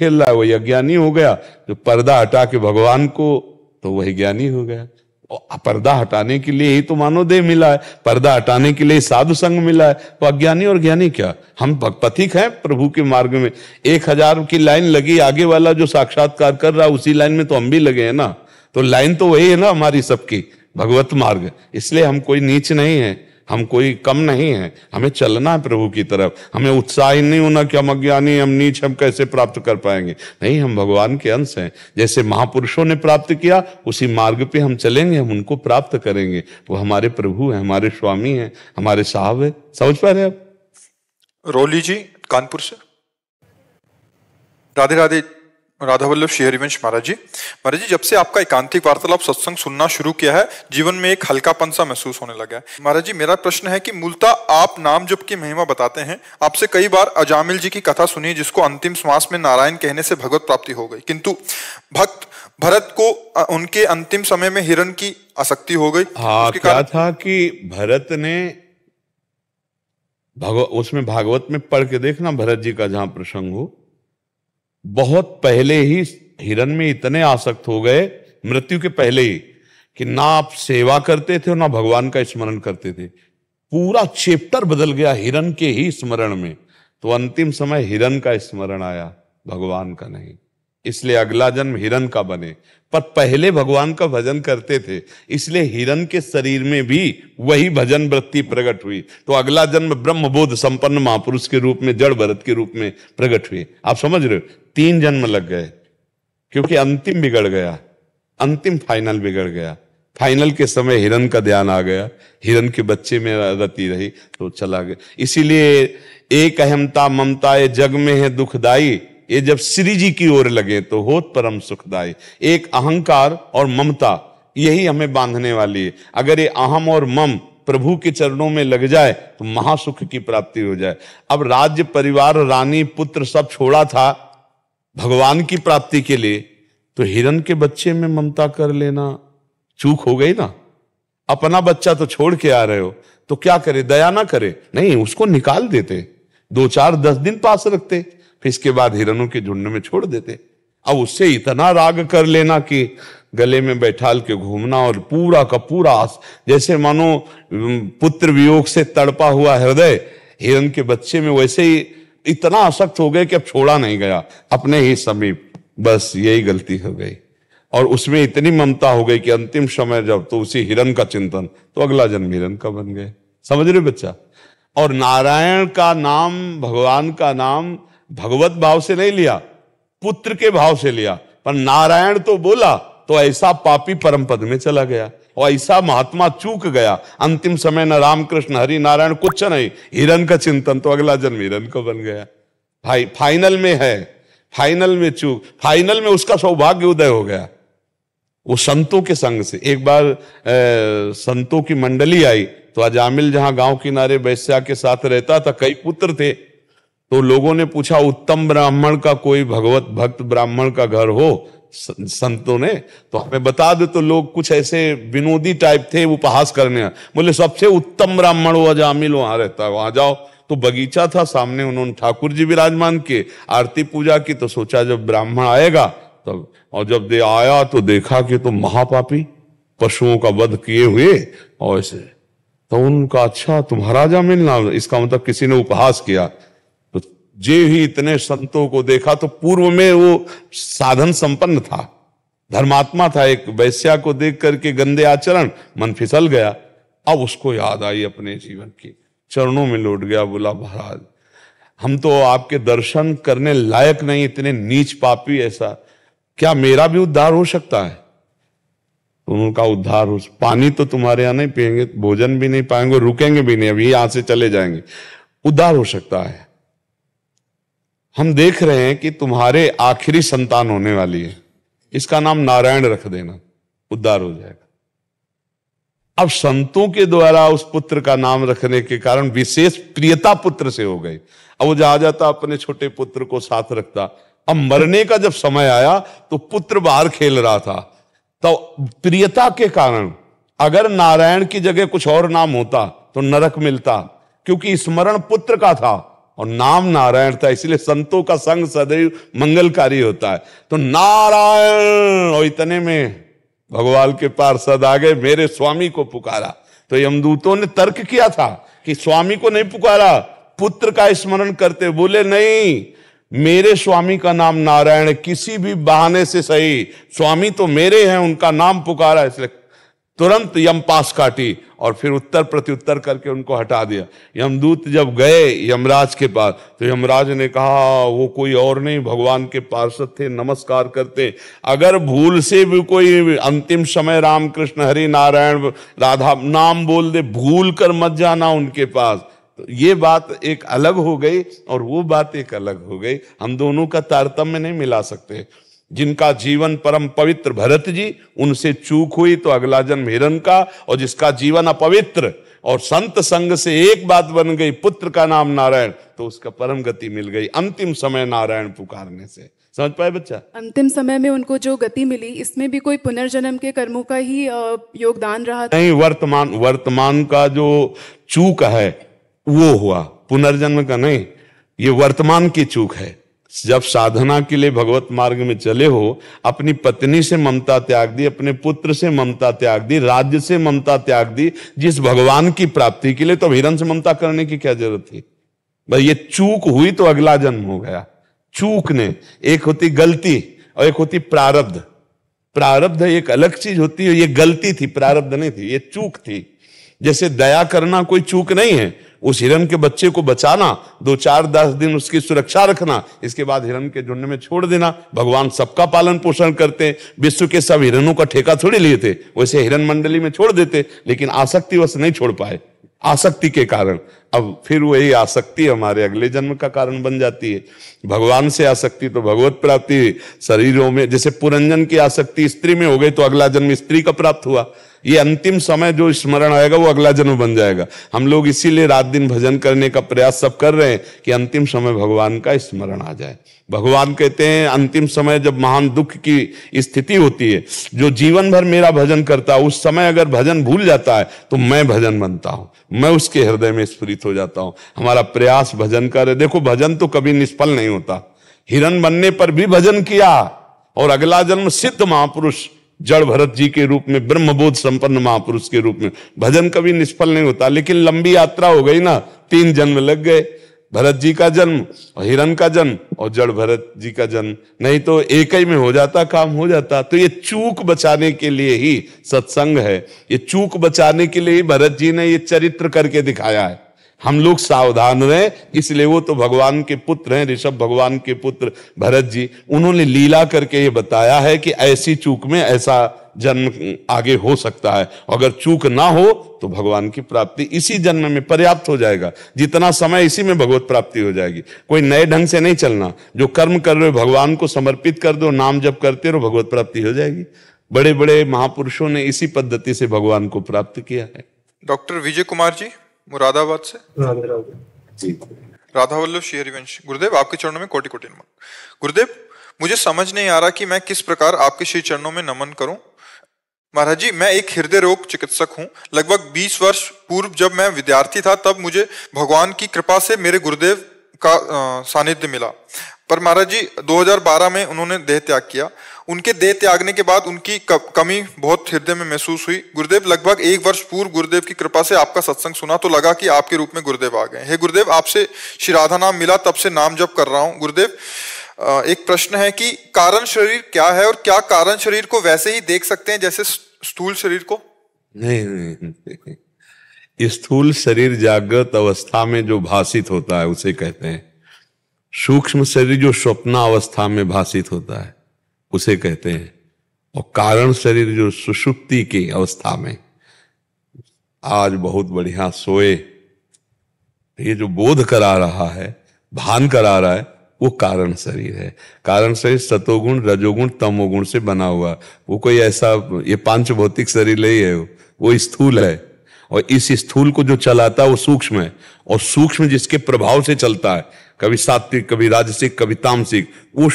खेल रहा है वही अज्ञानी हो गया। जो पर्दा हटा के भगवान को, तो वही ज्ञानी हो गया। पर्दा हटाने के लिए ही तो मानव देह मिला है, पर्दा हटाने के लिए साधु संग मिला है। तो अज्ञानी और ज्ञानी क्या, हम पथिक हैं प्रभु के मार्ग में। 1000 की लाइन लगी, आगे वाला जो साक्षात्कार कर रहा है उसी लाइन में तो हम भी लगे हैं ना। तो लाइन तो वही है ना हमारी सबकी, भगवत मार्ग। इसलिए हम कोई नीच नहीं है, हम कोई कम नहीं है, हमें चलना है प्रभु की तरफ। हमें उत्साह ही नहीं होना कि हम अज्ञानी, हम नीच, हम कैसे प्राप्त कर पाएंगे। नहीं, हम भगवान के अंश हैं। जैसे महापुरुषों ने प्राप्त किया उसी मार्ग पे हम चलेंगे, हम उनको प्राप्त करेंगे। वो हमारे प्रभु हैं, हमारे स्वामी हैं, हमारे साहब है। समझ पा रहे आप? रोली जी कानपुर से। राधे राधे। राधा वल्लभ श्री हरिवंश महाराज जी, जब से आपका एकांतिक वार्तालाप सत्संग सुनना शुरू किया है, जीवन में एक हल्कापन सा महसूस होने लगा है। महाराज जी, मेरा प्रश्न है कि मूलतः आप नाम जप की महिमा बताते हैं। आपसे कई बार अजामिल जी की कथा सुनी, जिसको अंतिम श्वास में नारायण कहने से भगवत प्राप्ति हो गई, किंतु भक्त भरत को उनके अंतिम समय में हिरण की आसक्ति हो गई। हाँ, क्या था कि भरत ने उसमें भागवत में पढ़ के देखना, भरत जी का जहां प्रसंग हो, बहुत पहले ही हिरण में इतने आसक्त हो गए, मृत्यु के पहले ही, कि ना आप सेवा करते थे और ना भगवान का स्मरण करते थे। पूरा चैप्टर बदल गया हिरण के ही स्मरण में। तो अंतिम समय हिरण का स्मरण आया, भगवान का नहीं। इसलिए अगला जन्म हिरण का बने। पर पहले भगवान का भजन करते थे, इसलिए हिरण के शरीर में भी वही भजन वृत्ति प्रकट हुई। तो अगला जन्म ब्रह्मबोध संपन्न महापुरुष के रूप में, जड़ भरत के रूप में प्रकट हुए। आप समझ रहे हो? 3 जन्म लग गए, क्योंकि अंतिम बिगड़ गया, अंतिम फाइनल बिगड़ गया। फाइनल के समय हिरण का ध्यान आ गया, हिरण के बच्चे में रति रही तो चला गया। इसीलिए एक अहमता ममता ये जग में है दुखदाई, ये जब श्री जी की ओर लगे तो होत परम सुखदाई। एक अहंकार और ममता यही हमें बांधने वाली है। अगर ये अहम और मम प्रभु के चरणों में लग जाए तो महासुख की प्राप्ति हो जाए। अब राज्य परिवार रानी पुत्र सब छोड़ा था भगवान की प्राप्ति के लिए, तो हिरण के बच्चे में ममता कर लेना चूक हो गई ना। अपना बच्चा तो छोड़ के आ रहे हो, तो क्या करे, दया ना करे? नहीं, उसको निकाल देते, 2 4 10 दिन पास रखते, फिर इसके बाद हिरणों के झुंड में छोड़ देते। अब उससे इतना राग कर लेना कि गले में बैठाल के घूमना, और पूरा का पूरा जैसे मानो पुत्र वियोग से तड़पा हुआ हृदय हिरण के बच्चे में, वैसे ही इतना आसक्त हो गए कि अब छोड़ा नहीं गया अपने ही समीप। बस यही गलती हो गई, और उसमें इतनी ममता हो गई कि अंतिम समय जब, तो उसी हिरण का चिंतन, तो अगला जन्म हिरण का बन गए। समझ रहे बच्चा? और नारायण का नाम, भगवान का नाम भगवत भाव से नहीं लिया, पुत्र के भाव से लिया। पर नारायण तो बोला तो ऐसा पापी परम पद में चला गया, और ऐसा महात्मा चूक गया। अंतिम समय न रामकृष्ण हरि नारायण कुछ नहीं, हिरण का चिंतन, तो अगला जन्म हिरण का बन गया। भाई फाइनल में है, फाइनल में चूक, फाइनल में उसका सौभाग्य उदय हो गया वो संतों के संग से। एक बार संतों की मंडली आई, तो अजामिल जहां गांव किनारे वैश्या के साथ रहता था, कई पुत्र थे। तो लोगों ने पूछा उत्तम ब्राह्मण का, कोई भगवत भक्त ब्राह्मण का घर हो संतों ने तो हमें बता दे। तो लोग कुछ ऐसे विनोदी टाइप थे, उपहास करने। बोले सबसे उत्तम ब्राह्मण वो अजामिल वहां रहता है, वहां जाओ। तो बगीचा था सामने, उन्होंने ठाकुर जी विराजमान किए, आरती पूजा की। तो सोचा जब ब्राह्मण आएगा तब, और जब दे आया तो देखा कि तो महापापी पशुओं का वध किए हुए और ऐसे। तो उनका अच्छा तुम्हारा अजामिल नाम, इसका मतलब किसी ने उपहास किया। जे ही इतने संतों को देखा, तो पूर्व में वो साधन संपन्न था, धर्मात्मा था, एक वैश्या को देख करके गंदे आचरण, मन फिसल गया। अब उसको याद आई अपने जीवन की, चरणों में लौट गया, बोला महाराज हम तो आपके दर्शन करने लायक नहीं, इतने नीच पापी, ऐसा क्या मेरा भी उद्धार हो सकता है? तो उनका उद्धार हो, पानी तो तुम्हारे यहां नहीं पिएंगे, भोजन भी नहीं पाएंगे, रुकेंगे भी नहीं, अभी यहां से चले जाएंगे, उद्धार हो सकता है। हम देख रहे हैं कि तुम्हारे आखिरी संतान होने वाली है, इसका नाम नारायण रख देना, उद्धार हो जाएगा। अब संतों के द्वारा उस पुत्र का नाम रखने के कारण विशेष प्रियता पुत्र से हो गई। अब वो जा जाता अपने छोटे पुत्र को साथ रखता। अब मरने का जब समय आया तो पुत्र बाहर खेल रहा था, तो प्रियता के कारण अगर नारायण की जगह कुछ और नाम होता तो नरक मिलता, क्योंकि स्मरण पुत्र का था और नाम नारायण था, इसलिए संतों का संग सदैव मंगलकारी होता है। तो नारायण, और इतने में भगवान के पार्षद आ गए, मेरे स्वामी को पुकारा। तो यमदूतों ने तर्क किया था कि स्वामी को नहीं पुकारा, पुत्र का स्मरण करते। बोले नहीं, मेरे स्वामी का नाम नारायण है, किसी भी बहाने से सही, स्वामी तो मेरे हैं, उनका नाम पुकारा। इसलिए तुरंत यम पास काटी और फिर उत्तर प्रत्युत्तर करके उनको हटा दिया। यमदूत जब गए यमराज के पास, तो यमराज ने कहा वो कोई और नहीं, भगवान के पार्षद थे, नमस्कार करते। अगर भूल से भी कोई अंतिम समय राम कृष्ण हरि नारायण राधा नाम बोल दे, भूल कर मत जाना उनके पास। तो ये बात एक अलग हो गई और वो बात एक अलग हो गई। हम दोनों का तारतम्य नहीं मिला सकते। जिनका जीवन परम पवित्र भरत जी, उनसे चूक हुई तो अगला जन्म हिरण का, और जिसका जीवन अपवित्र और संत संग से एक बात बन गई, पुत्र का नाम नारायण, तो उसका परम गति मिल गई अंतिम समय नारायण पुकारने से। समझ पाए बच्चा? अंतिम समय में उनको जो गति मिली, इसमें भी कोई पुनर्जन्म के कर्मों का ही योगदान रहा? नहीं, वर्तमान का जो चूक है वो हुआ, पुनर्जन्म का नहीं। ये वर्तमान की चूक है। जब साधना के लिए भगवत मार्ग में चले हो, अपनी पत्नी से ममता त्याग दी, अपने पुत्र से ममता त्याग दी, राज्य से ममता त्याग दी, जिस भगवान की प्राप्ति के लिए, तो हिरण से ममता करने की क्या जरूरत थी भाई? ये चूक हुई तो अगला जन्म हो गया। चूक ने, एक होती गलती और एक होती प्रारब्ध। प्रारब्ध एक अलग चीज होती है, ये गलती थी, प्रारब्ध नहीं थी, ये चूक थी। जैसे दया करना कोई चूक नहीं है, उस हिरण के बच्चे को बचाना, 2-4-10 दिन उसकी सुरक्षा रखना, इसके बाद हिरण के झुंड में छोड़ देना। भगवान सबका पालन पोषण करते हैं, विश्व के सब हिरणों का ठेका थोड़ी लिए थे, वैसे हिरण मंडली में छोड़ देते, लेकिन आसक्तिवश नहीं छोड़ पाए, आसक्ति के कारण। अब फिर वही आसक्ति हमारे अगले जन्म का कारण बन जाती है। भगवान से आसक्ति तो भगवत प्राप्ति, शरीरों में जैसे पुरंजन की आसक्ति स्त्री में हो गई तो अगला जन्म स्त्री का प्राप्त हुआ। ये अंतिम समय जो स्मरण आएगा वो अगला जन्म बन जाएगा। हम लोग इसीलिए रात दिन भजन करने का प्रयास सब कर रहे हैं कि अंतिम समय भगवान का स्मरण आ जाए। भगवान कहते हैं अंतिम समय जब महान दुख की स्थिति होती है, जो जीवन भर मेरा भजन करता है, उस समय अगर भजन भूल जाता है तो मैं भजन बनता हूं, मैं उसके हृदय में स्फुरित हो जाता हूं। हमारा प्रयास भजन करे। देखो भजन तो कभी निष्फल नहीं होता। हिरण बनने पर भी भजन किया और अगला जन्म सिद्ध महापुरुष जड़ भरत जी के रूप में, ब्रह्मबोध संपन्न महापुरुष के रूप में। भजन कभी निष्फल नहीं होता। लेकिन लंबी यात्रा हो गई ना, 3 जन्म लग गए, भरत जी का जन्म और हिरण का जन्म और जड़ भरत जी का जन्म, नहीं तो एक ही में हो जाता, काम हो जाता। तो ये चूक बचाने के लिए ही सत्संग है, ये चूक बचाने के लिए ही भरत जी ने ये चरित्र करके दिखाया है। हम लोग सावधान रहे, इसलिए वो तो भगवान के पुत्र हैं, ऋषभ भगवान के पुत्र भरत जी, उन्होंने लीला करके ये बताया है कि ऐसी चूक में ऐसा जन्म आगे हो सकता है। अगर चूक ना हो तो भगवान की प्राप्ति इसी जन्म में पर्याप्त हो जाएगा। जितना समय इसी में भगवत प्राप्ति हो जाएगी। कोई नए ढंग से नहीं चलना, जो कर्म कर रहे हो भगवान को समर्पित कर दो, नाम जप करते रहो, भगवत प्राप्ति हो जाएगी। बड़े बड़े महापुरुषों ने इसी पद्धति से भगवान को प्राप्त किया है। डॉक्टर विजय कुमार जी मुरादाबाद से। राधा वल्लभ श्री हरिवंश। गुरुदेव आपके चरणों में कोटि कोटि नमन। गुरुदेव मुझे समझ नहीं आ रहा कि मैं किस प्रकार आपके श्री चरणों में नमन करूं। महाराज जी, मैं एक हृदय रोग चिकित्सक हूं। लगभग 20 वर्ष पूर्व जब मैं विद्यार्थी था, तब मुझे भगवान की कृपा से मेरे गुरुदेव का सानिध्य मिला। पर महाराज जी 2012 में उन्होंने देह त्याग किया। उनके देह त्यागने के बाद उनकी कमी बहुत हृदय में महसूस हुई। गुरुदेव लगभग 1 वर्ष पूर्व गुरुदेव की कृपा से आपका सत्संग सुना तो लगा कि आपके रूप में गुरुदेव आ गए। हे गुरुदेव, आपसे श्री राधा नाम मिला, तब से नाम जप कर रहा हूँ। गुरुदेव एक प्रश्न है कि कारण शरीर क्या है और क्या कारण शरीर को वैसे ही देख सकते हैं जैसे स्थूल शरीर को? नहीं, स्थूल शरीर जागृत अवस्था में जो भासित होता है उसे कहते हैं। सूक्ष्म शरीर जो स्वप्न अवस्था में भासित होता है उसे कहते हैं। और कारण शरीर जो सुषुप्ति की अवस्था में, आज बहुत बढ़िया सोए, ये जो बोध करा रहा है, भान करा रहा है, वो कारण शरीर है। कारण शरीर सतोगुण रजोगुण तमोगुण से बना हुआ। वो कोई ऐसा ये पांच भौतिक शरीर नहीं है, वो स्थूल है। और इस स्थूल को जो चलाता है वो सूक्ष्म है, और सूक्ष्म जिसके प्रभाव से चलता है, कभी सात्विक कभी राजसिक कभी तामसिक, वो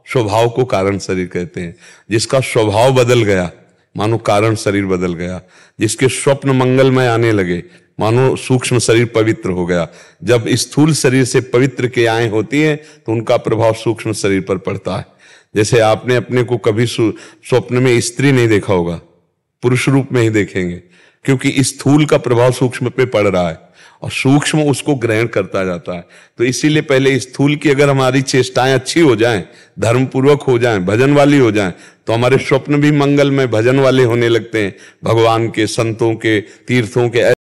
स्वभाव को कारण शरीर कहते हैं। जिसका स्वभाव बदल गया, मानो कारण शरीर बदल गया। जिसके स्वप्न मंगलमय आने लगे, मानो सूक्ष्म शरीर पवित्र हो गया। जब स्थूल शरीर से पवित्र क्रियाएं होती हैं तो उनका प्रभाव सूक्ष्म शरीर पर पड़ता है। जैसे आपने अपने को कभी स्वप्न में स्त्री नहीं देखा होगा, पुरुष रूप में ही देखेंगे, क्योंकि स्थूल का प्रभाव सूक्ष्म पे पड़ रहा है और सूक्ष्म उसको ग्रहण करता जाता है। तो इसीलिए पहले स्थूल की अगर हमारी चेष्टाएं अच्छी हो जाएं, धर्मपूर्वक हो जाएं, भजन वाली हो जाएं, तो हमारे स्वप्न भी मंगलमय भजन वाले होने लगते हैं, भगवान के, संतों के, तीर्थों के।